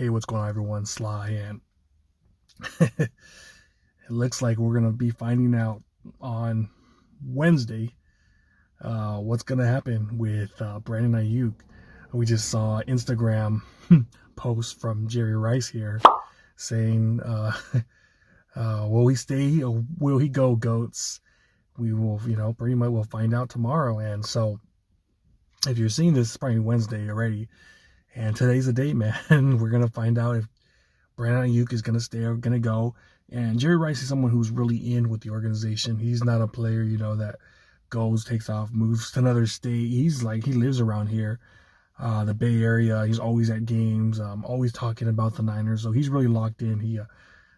Hey, what's going on, everyone? Sly, and it looks like we're gonna be finding out on Wednesday what's gonna happen with Brandon Aiyuk. We just saw Instagram post from Jerry Rice here saying, "Will he stay or will he go, goats?" We will, pretty much we'll find out tomorrow. And so, if you're seeing this, it's probably Wednesday already, and today's the date, man. We're gonna find out if Brandon Aiyuk is going to stay or going to go. And Jerry Rice is someone who's really in with the organization. He's not a player, that goes, takes off, moves to another state. He's like, he lives around here, the Bay Area. He's always at games, always talking about the Niners. So he's really locked in.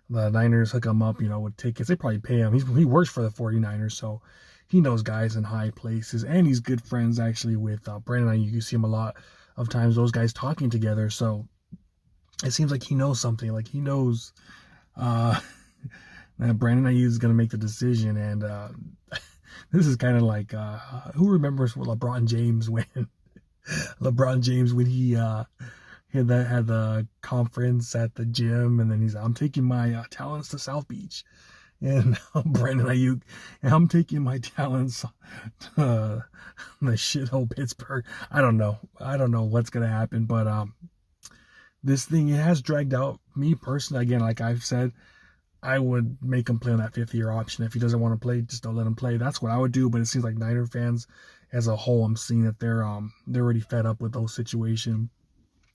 The Niners hook him up, with tickets. They probably pay him. He works for the 49ers, so he knows guys in high places. And he's good friends, actually, with Brandon Aiyuk. You see him a lot of times, those guys talking together. So it seems like he knows something. Like he knows that Brandon Aiyuk is going to make the decision. And this is kind of like, who remembers what LeBron James when he had the conference at the gym, and then he's I'm taking my talents to South Beach. And Brandon Aiyuk, and I'm taking my talents to the shithole Pittsburgh. I don't know what's going to happen, but this thing, it has dragged out. Me personally, again, like I've said, I would make him play on that 5th-year option. If he doesn't want to play, just don't let him play. That's what I would do. But it seems like Niner fans as a whole, I'm seeing that they're already fed up with those situations,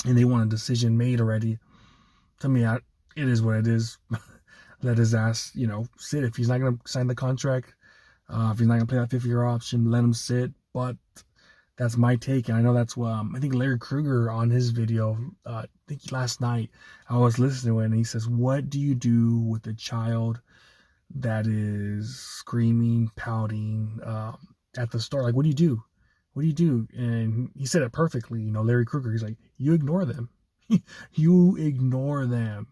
and they want a decision made already. To me, it is what it is. Let his ass, sit. If he's not going to sign the contract, if he's not going to play that 5th-year option, let him sit. But that's my take, and I know that's what I think Larry Krueger on his video, I think last night, I was listening to it, and he says, what do you do with a child that is screaming, pouting at the store? Like, what do you do? What do you do? And he said it perfectly, Larry Krueger. He's like, you ignore them. You ignore them.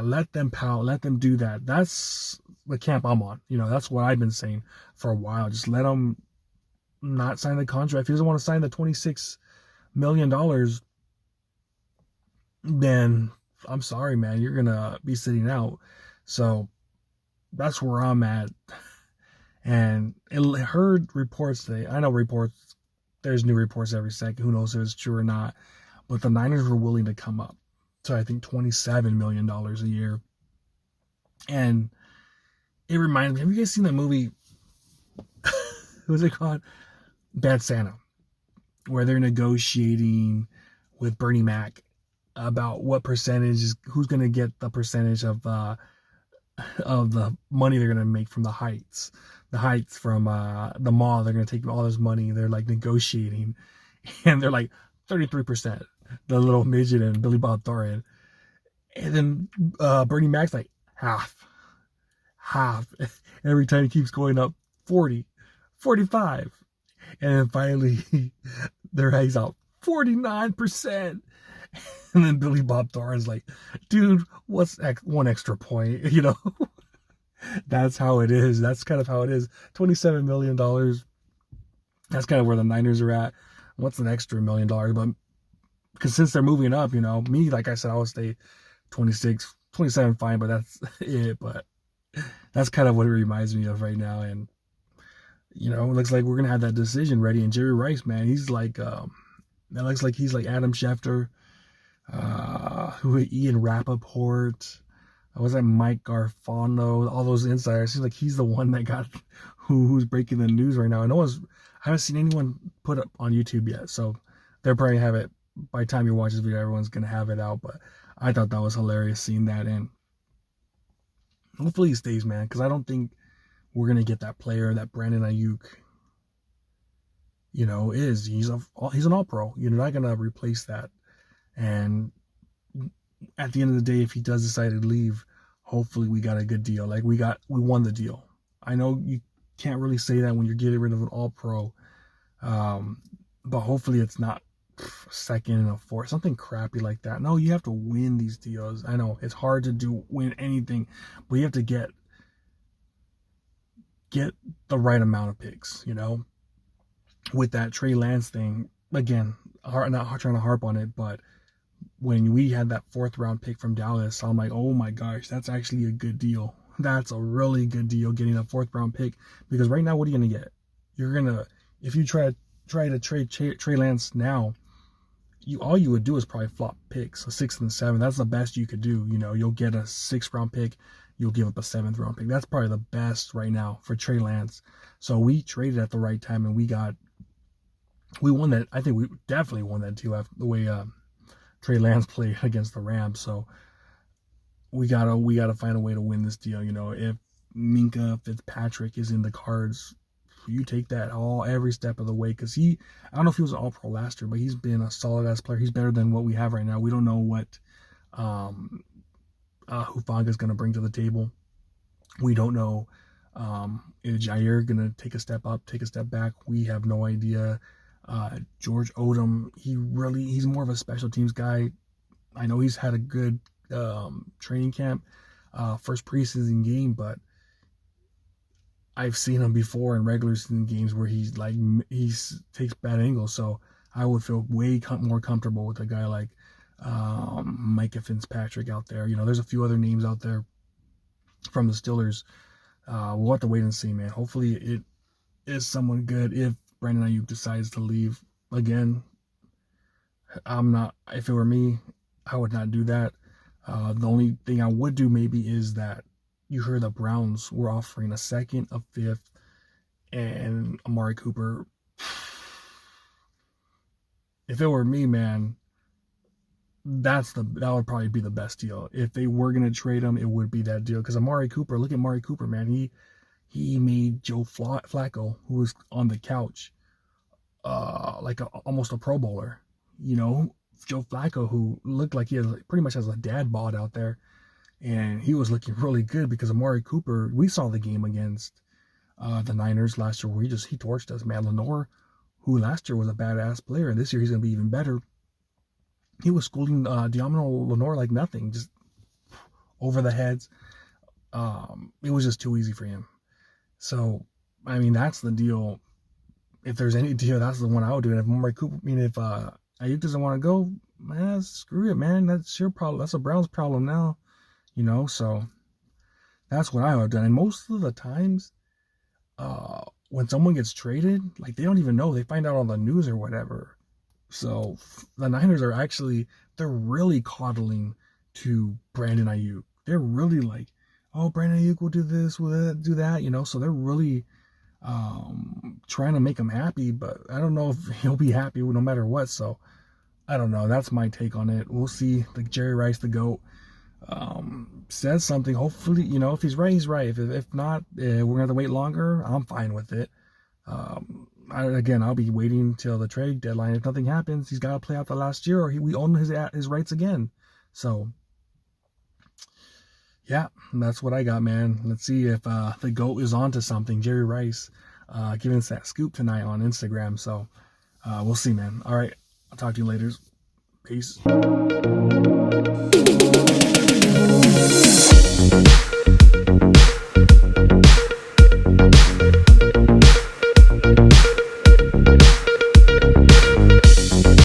Let them pout. Let them do that. That's the camp I'm on. That's what I've been saying for a while. Just let them not sign the contract. If he doesn't want to sign the $26 million, then I'm sorry, man, you're gonna be sitting out. So that's where I'm at. And it heard reports today. I know reports, there's new reports every second. Who knows if it's true or not? But the Niners were willing to come up to, I think, $27 million a year. And it reminds me, have you guys seen that movie? What's it called? Bad Santa, where they're negotiating with Bernie Mac about what percentage who's going to get the percentage of the money they're going to make from the Heights from the mall. They're going to take all this money. They're like negotiating, and they're like 33%. The little midget and Billy Bob Thornton, and then Bernie Mac's like half. Every time it keeps going up, 40, 45. And then finally, he's out 49%. And then Billy Bob Thornton's like, dude, what's one extra point? That's how it is. That's kind of how it is. $27 million. That's kind of where the Niners are at. What's an extra $1 million? But because since they're moving up, me, like I said, I would stay 26, 27, fine, but that's it. But that's kind of what it reminds me of right now. And it looks like we're gonna have that decision ready. And Jerry Rice, man, he's like, that looks like he's like Adam Schefter, Ian Rappaport, was that Mike Garfano, all those insiders. Seems like he's the one that got who's breaking the news right now. I haven't seen anyone put up on YouTube yet, so they'll probably have it by the time you watch this video. Everyone's gonna have it out. But I thought that was hilarious seeing that, and hopefully he stays, man, because I don't think we're going to get that player that Brandon Aiyuk, is. He's an all-pro. You're not going to replace that. And at the end of the day, if he does decide to leave, hopefully we got a good deal. Like we won the deal. I know you can't really say that when you're getting rid of an all-pro. But hopefully it's not a second and a fourth, something crappy like that. No, you have to win these deals. I know it's hard to win anything, but you have to get the right amount of picks, with that Trey Lance thing. Again, not trying to harp on it, but when we had that 4th round pick from Dallas, I'm like, oh my gosh, that's actually a good deal. That's a really good deal, getting a 4th round pick, because right now, what are you gonna get? You're gonna, if you try to trade Trey Lance now, all you would do is probably flop picks, a 6th and 7th. That's the best you could do. You'll get a 6th round pick, you'll give up a 7th round pick. That's probably the best right now for Trey Lance. So we traded at the right time, and we won that. I think we definitely won that deal after the way Trey Lance played against the Rams. So we gotta find a way to win this deal. If Minka Fitzpatrick is in the cards, you take that every step of the way, because I don't know if he was an All-Pro last year, but he's been a solid ass player. He's better than what we have right now. We don't know what Hufanga is going to bring to the table. We don't know is Jair going to take a step up, take a step back. We have no idea. George Odom, he's more of a special teams guy. I know he's had a good training camp, first preseason game, but I've seen him before in regular season games where he takes bad angles. So I would feel way more comfortable with a guy like Micah Fitzpatrick out there. There's a few other names out there from the Steelers. We'll have to wait and see, man. Hopefully it is someone good. If Brandon Aiyuk decides to leave again, if it were me, I would not do that. The only thing I would do maybe is that you heard the Browns were offering a 2nd, a 5th, and Amari Cooper. If it were me, man, that would probably be the best deal. If they were gonna trade him, it would be that deal. Because Amari Cooper, look at Amari Cooper, man. He made Joe Flacco, who was on the couch, almost a Pro Bowler. Joe Flacco, who looked like he pretty much has a dad bod out there. And he was looking really good because Amari Cooper, we saw the game against the Niners last year where he torched us, man. Lenore, who last year was a badass player, and this year he's going to be even better. He was schooling Diamond Lenore like nothing, just over the heads. It was just too easy for him. So, I mean, that's the deal. If there's any deal, that's the one I would do. And if Amari Cooper, if Aiyuk doesn't want to go, man, screw it, man. That's your problem. That's a Browns problem now. So that's what I would have done. And most of the times, when someone gets traded, they don't even know. They find out on the news or whatever. So the Niners they're really coddling to Brandon Aiyuk. They're really like, oh, Brandon Aiyuk will do this, will do that, So they're really trying to make him happy, but I don't know if he'll be happy no matter what. So I don't know. That's my take on it. We'll see. Jerry Rice, the GOAT, says something. Hopefully, if he's right, he's right. If not, we're gonna have to wait longer. I'm fine with it. I'll be waiting till the trade deadline. If nothing happens, he's got to play out the last year, or we own his rights again. So, yeah, that's what I got, man. Let's see if the GOAT is onto something. Jerry Rice giving us that scoop tonight on Instagram. So, we'll see, man. All right, I'll talk to you later. Peace.